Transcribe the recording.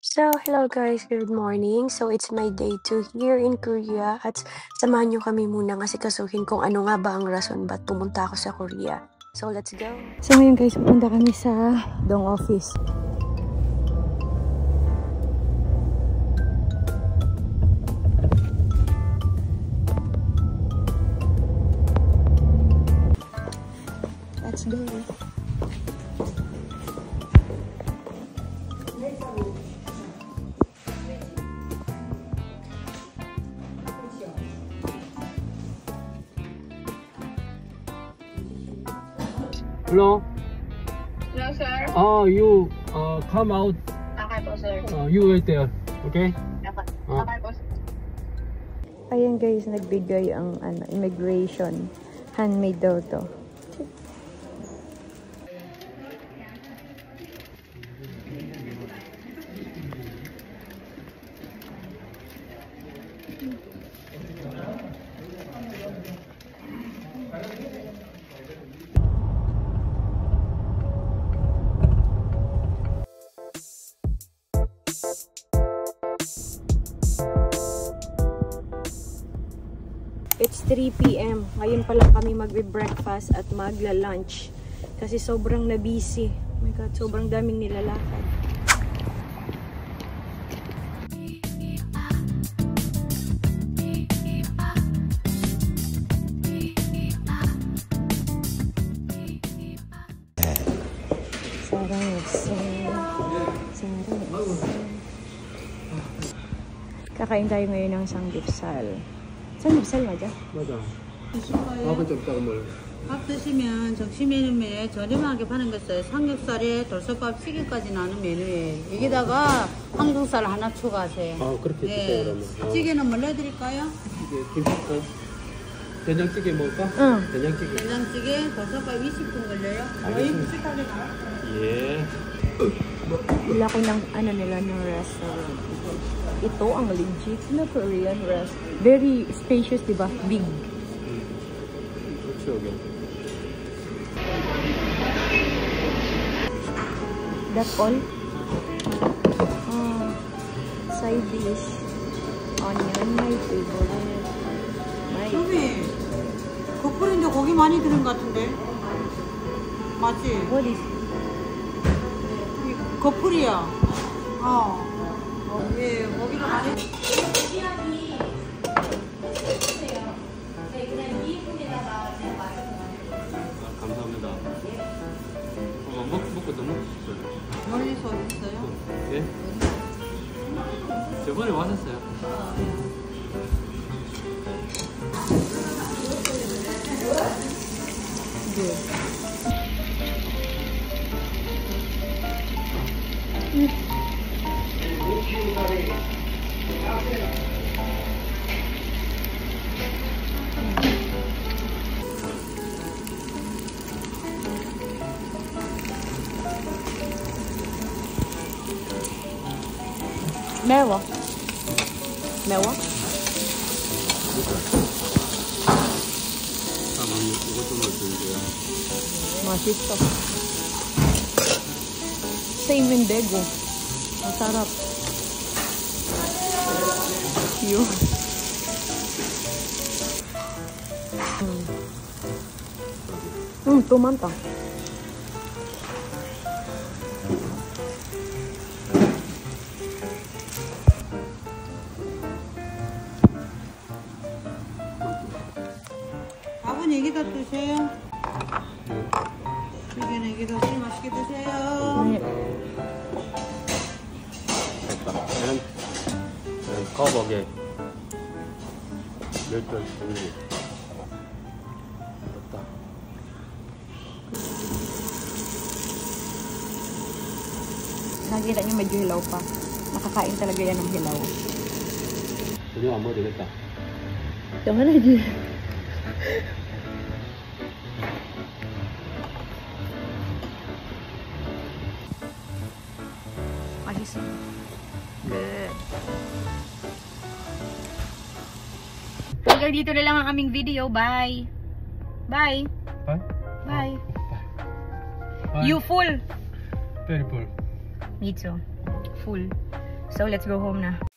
So, hello guys, good morning. So, it's my day 2 here in Korea at samahan nyo kami muna kasi kasuhin kung ano nga ba ang rason ba't pumunta ako sa Korea. So, let's go! So, ngayon guys, pupunta kami sa Dong Office. Let's go! Hello. Hello, sir. You come out. Okay po, sir. You wait there. Okay. Okay po, sir. Ayan guys, nagbigay ang immigration. Handmade daw to. It's 3 PM. Ngayon pa lang kami magbe-breakfast at magla-lunch. Kasi sobrang na-busy. Oh my God, sobrang daming nilalakad. Kakain tayo ngayon ng samgyeopsal. 삼겹살 맞아? 맞아. 밥은 좀 따로 먹어. 밥 드시면 점심 메뉴에 저렴하게 파는 것은 삼겹살에 돌솥밥 찌개까지 나는 메뉴에 여기다가 항정살 하나 추가하세요. 아 그렇게 드세요 그러면. 찌개는 뭘 넣어드릴까요? 찌개 김치국. 된장찌개 먹을까? 응. 된장찌개. 된장찌개 돌솥밥 20분 걸려요. 저희 비슷하게 나와요. 예. Wala ko ng nila ng restaurant. Ito ang legit na Korean restaurant. Very spacious, di ba? Big. 그렇지 여기. That's all? Side dish. Onion, my favorite. 선배, 커플인데 고기 많이 들은 것 같은데? 맞지? What is 커플이야. 예, 고기를 많이. 감사합니다. 먹고 너무 맛있어요. 멀리서 오셨어요? 예? 저번에 왔었어요. good? 매워. 매워? 이것 좀 넣어주세요. 맛있어. Same in Daegu. Masarap. Yun. 또 많다. 밥은 여기다 드세요. 여기는 여기다 술 맛있게 드세요. 네. 됐다. 얘는 거벅에 멸치 종류. 됐다. Nakikita niyo medyo hilaw pa. Nakakain talaga yan ng hilaw. 전혀 안 먹어도 되겠다. 당연하지. 맛있어. Good. Hanggang dito na lang ang aming video. Bye. Bye. Bye. Bye. Bye. You full. Very full. Me too. Full. So let's go home na.